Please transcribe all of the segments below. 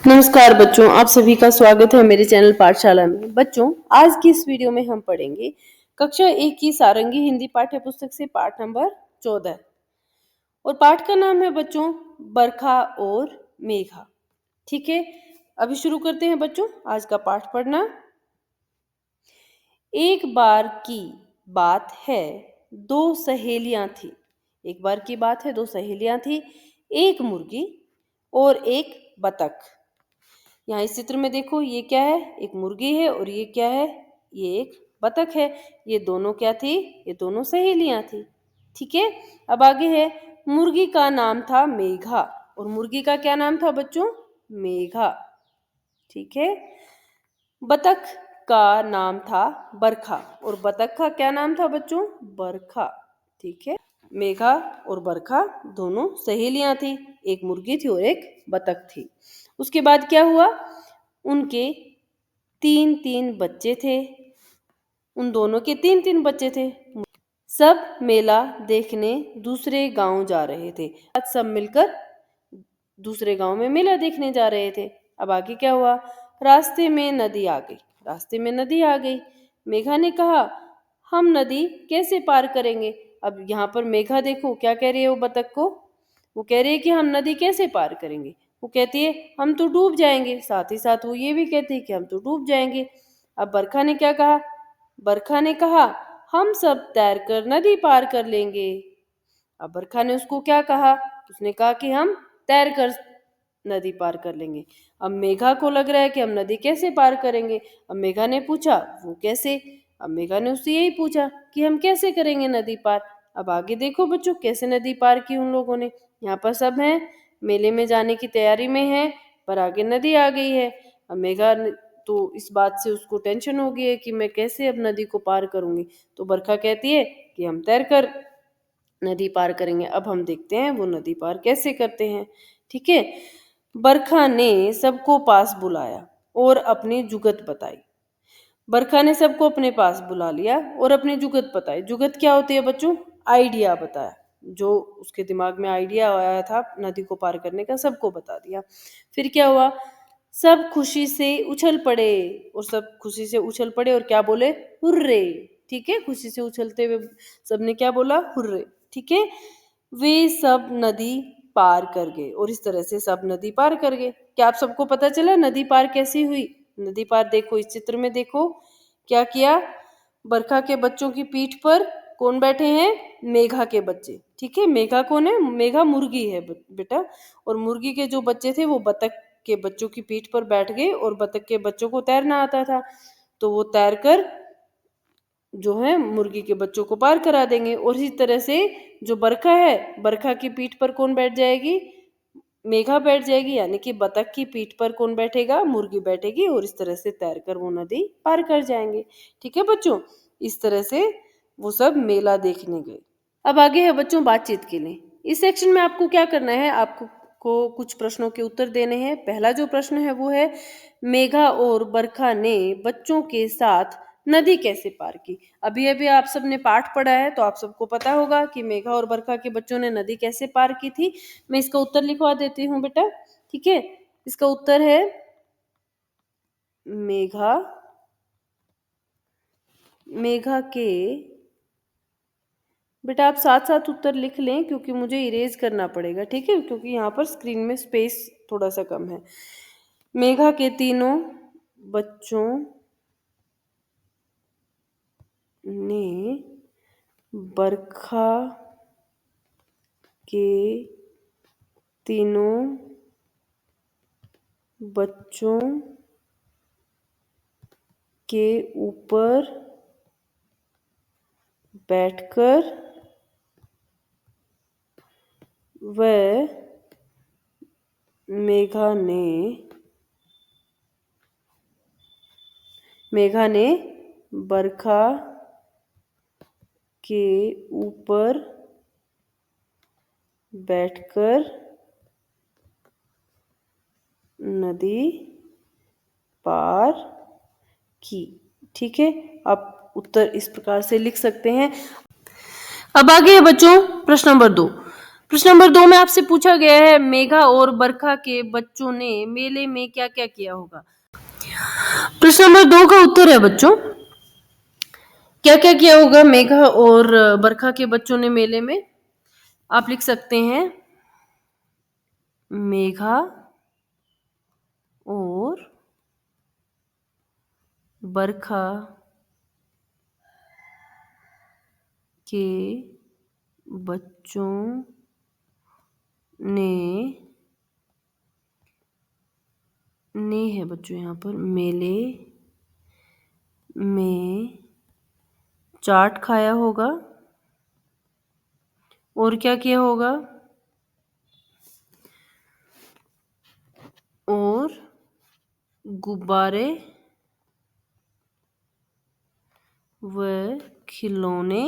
नमस्कार बच्चों, आप सभी का स्वागत है मेरे चैनल पाठशाला में। बच्चों, आज की इस वीडियो में हम पढ़ेंगे कक्षा 1 की सारंगी हिंदी पाठ्य पुस्तक से पाठ नंबर 14 और पाठ का नाम है बच्चों बरखा और मेघा। ठीक है, अभी शुरू करते हैं बच्चों आज का पाठ पढ़ना। एक बार की बात है, दो सहेलियां थी। एक बार की बात है, दो सहेलियां थी, एक मुर्गी और एक बतख। यहाँ इस चित्र में देखो, ये क्या है? एक मुर्गी है और ये क्या है? ये एक बतख है। ये दोनों क्या थी? ये दोनों सहेलियां थी। ठीक है, अब आगे है, मुर्गी का नाम था मेघा और मुर्गी का क्या नाम था बच्चों? मेघा। ठीक है, बतख का नाम था बरखा और बतख का क्या नाम था बच्चों? बरखा। ठीक है, मेघा और बरखा दोनों सहेलियां थी, एक मुर्गी थी और एक बतख थी। उसके बाद क्या हुआ? उनके 3-3 बच्चे थे। उन दोनों के 3-3 बच्चे थे। सब मेला देखने दूसरे गांव जा रहे थे। आज सब मिलकर दूसरे गांव में मेला देखने जा रहे थे। अब आगे क्या हुआ? रास्ते में नदी आ गई। रास्ते में नदी आ गई। मेघा ने कहा, हम नदी कैसे पार करेंगे? अब यहाँ पर मेघा देखो क्या कह रही है वो बतख को? वो कह रही है कि हम नदी कैसे पार करेंगे? वो कहती है हम तो डूब जाएंगे। साथ ही साथ वो ये भी कहती है कि हम तो डूब जाएंगे। अब बरखा ने क्या कहा? बरखा ने कहा, हम सब तैरकर नदी पार कर लेंगे। अब बरखा ने उसको क्या कहा? उसने कहा कि हम तैरकर नदी पार कर लेंगे। अब मेघा को लग रहा है कि हम नदी कैसे पार करेंगे। अब मेघा ने पूछा, वो कैसे? अब मेघा ने उससे यही पूछा कि हम कैसे करेंगे नदी पार। अब आगे देखो बच्चों, कैसे नदी पार की उन लोगों ने। यहाँ पर सब हैं, मेले में जाने की तैयारी में है, पर आगे नदी आ गई है। अब मेघा तो इस बात से उसको टेंशन हो गई है कि मैं कैसे अब नदी को पार करूंगी। तो बरखा कहती है कि हम तैरकर नदी पार करेंगे। अब हम देखते हैं वो नदी पार कैसे करते हैं। ठीक है, बरखा ने सबको पास बुलाया और अपनी जुगत बताई। बरखा ने सबको अपने पास बुला लिया और अपनी जुगत बताई। जुगत क्या होती है बच्चों? आइडिया बताया। जो उसके दिमाग में आइडिया आया था नदी को पार करने का, सबको बता दिया। फिर क्या हुआ? सब खुशी से उछल पड़े और सब खुशी से उछल पड़े और क्या बोले? हुर्रे। ठीक है, खुशी से उछलते हुए सबने क्या बोला? हुर्रे। ठीक है, वे सब नदी पार कर गए और इस तरह से सब नदी पार कर गए। क्या आप सबको पता चला नदी पार कैसी हुई? नदी पार देखो, इस चित्र में देखो क्या किया। बरखा के बच्चों की पीठ पर कौन बैठे हैं? मेघा के बच्चे। ठीक है, मेघा कौन है? मेघा मुर्गी है बेटा, और मुर्गी के जो बच्चे थे वो बतख के बच्चों की पीठ पर बैठ गए और बतख के बच्चों को तैरना आता था, तो वो तैरकर जो है मुर्गी के बच्चों को पार करा देंगे। और इसी तरह से जो बरखा है, बरखा की पीठ पर कौन बैठ जाएगी? मेघा बैठ जाएगी, यानी कि बतख की पीठ पर कौन बैठेगा? मुर्गी बैठेगी और इस तरह से तैरकर वो नदी पार कर जाएंगे। ठीक है बच्चों, इस तरह से वो सब मेला देखने गए। अब आगे है बच्चों बातचीत के लिए। इस सेक्शन में आपको क्या करना है? आपको कुछ प्रश्नों के उत्तर देने हैं। पहला जो प्रश्न है वो है, मेघा और बरखा ने बच्चों के साथ नदी कैसे पार की? अभी अभी आप सबने पाठ पढ़ा है तो आप सबको पता होगा कि मेघा और बरखा के बच्चों ने नदी कैसे पार की थी। मैं इसका उत्तर लिखवा देती हूँ बेटा। ठीक है, इसका उत्तर है मेघा के, बेटा आप साथ साथ उत्तर लिख लें क्योंकि मुझे इरेज करना पड़ेगा। ठीक है, क्योंकि यहाँ पर स्क्रीन में स्पेस थोड़ा सा कम है। मेघा के तीनों बच्चों ने बरखा के तीनों बच्चों के ऊपर बैठकर वह मेघा ने बरखा के ऊपर बैठकर नदी पार की। ठीक है, आप उत्तर इस प्रकार से लिख सकते हैं। अब आगे है बच्चों प्रश्न नंबर 2। प्रश्न नंबर 2 में आपसे पूछा गया है मेघा और बरखा के बच्चों ने मेले में क्या क्या किया होगा। प्रश्न नंबर 2 का उत्तर है बच्चों, क्या क्या किया होगा मेघा और बरखा के बच्चों ने मेले में। आप लिख सकते हैं मेघा और बरखा के बच्चों ने है बच्चों यहाँ पर मेले में चाट खाया होगा और क्या किया होगा और गुब्बारे व खिलौने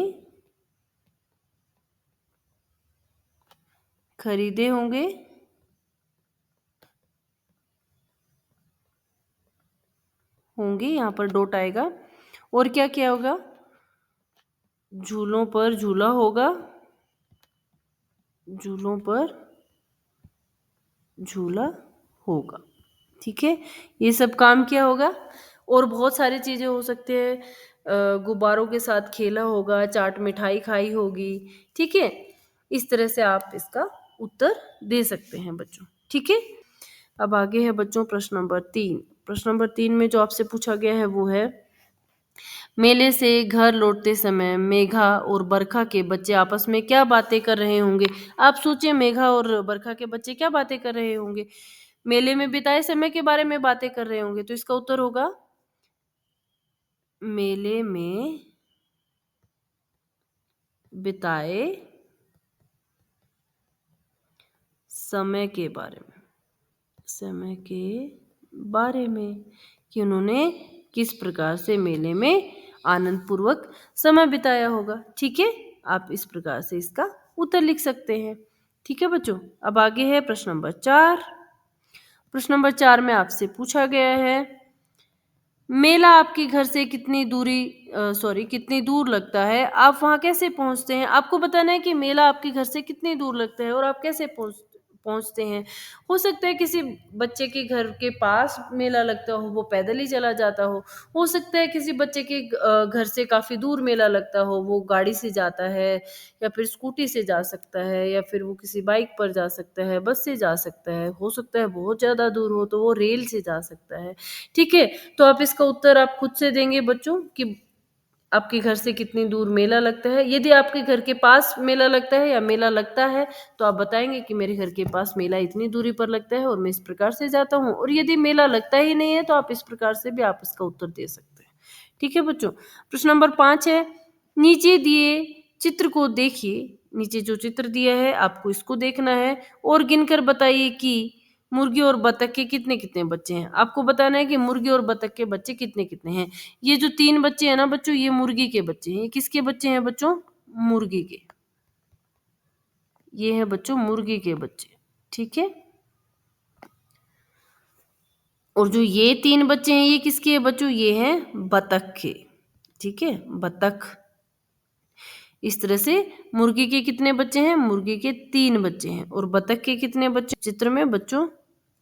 खरीदे होंगे यहाँ पर डॉट आएगा। और क्या किया होगा, झूलों पर झूला होगा, झूलों पर झूला होगा। ठीक है, ये सब काम किया होगा। और बहुत सारी चीजें हो सकती है, गुब्बारों के साथ खेला होगा, चाट मिठाई खाई होगी। ठीक है, इस तरह से आप इसका उत्तर दे सकते हैं बच्चों। ठीक है, अब आगे है बच्चों प्रश्न नंबर 3। प्रश्न नंबर 3 में जो आपसे पूछा गया है वो है मेले से घर लौटते समय मेघा और बरखा के बच्चे आपस में क्या बातें कर रहे होंगे। आप सोचिए मेघा और बरखा के बच्चे क्या बातें कर रहे होंगे, मेले में बिताए समय के बारे में बातें कर रहे होंगे। तो इसका उत्तर होगा मेले में बिताए समय के बारे में, समय के बारे में कि उन्होंने किस प्रकार से मेले में आनंद पूर्वक समय बिताया होगा। ठीक है, आप इस प्रकार से इसका उत्तर लिख सकते हैं। ठीक है बच्चों, अब आगे है प्रश्न नंबर 4। प्रश्न नंबर 4 में आपसे पूछा गया है मेला आपके घर से कितनी दूर लगता है, आप वहां कैसे पहुंचते हैं। आपको बताना है कि मेला आपके घर से कितनी दूर लगता है और आप कैसे पहुंचते हैं। हो सकता है किसी बच्चे के घर के पास मेला लगता हो, वो पैदल ही चला जाता हो सकता है किसी बच्चे के घर से काफी दूर मेला लगता हो, वो गाड़ी से जाता है या फिर स्कूटी से जा सकता है या फिर वो किसी बाइक पर जा सकता है, बस से जा सकता है। हो सकता है बहुत ज्यादा दूर हो तो वो रेल से जा सकता है। ठीक है, तो आप इसका उत्तर आप खुद से देंगे बच्चों कि आपके घर से कितनी दूर मेला लगता है। यदि आपके घर के पास मेला लगता है या मेला लगता है तो आप बताएंगे कि मेरे घर के पास मेला इतनी दूरी पर लगता है और मैं इस प्रकार से जाता हूँ। और यदि मेला लगता ही नहीं है तो आप इस प्रकार से भी आप इसका उत्तर दे सकते हैं। ठीक है बच्चों, प्रश्न नंबर 5 है नीचे दिए चित्र को देखिए। नीचे जो चित्र दिया है आपको इसको देखना है और गिनकर बताइए कि मुर्गी और बतख के कितने कितने बच्चे हैं। आपको बताना है कि मुर्गी और बतख के बच्चे कितने कितने हैं। ये जो 3 बच्चे हैं ना बच्चों, ये मुर्गी के बच्चे हैं। ये किसके बच्चे हैं बच्चों, मुर्गी के। ये है बच्चों मुर्गी के बच्चे। ठीक है, और जो ये 3 बच्चे हैं ये किसके हैं बच्चों, ये हैं बतख के। ठीक है, बतख। इस तरह से मुर्गी के कितने बच्चे हैं, मुर्गी के 3 बच्चे हैं। और बतख के कितने बच्चे चित्र में बच्चों,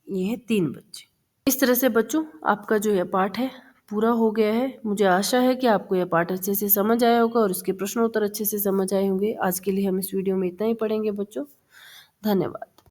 ये है 3 बच्चे। इस तरह से बच्चों आपका जो यह पाठ है पूरा हो गया है। मुझे आशा है कि आपको यह पाठ अच्छे से समझ आया होगा और इसके प्रश्न उत्तर अच्छे से समझ आए होंगे। आज के लिए हम इस वीडियो में इतना ही पढ़ेंगे बच्चों। धन्यवाद।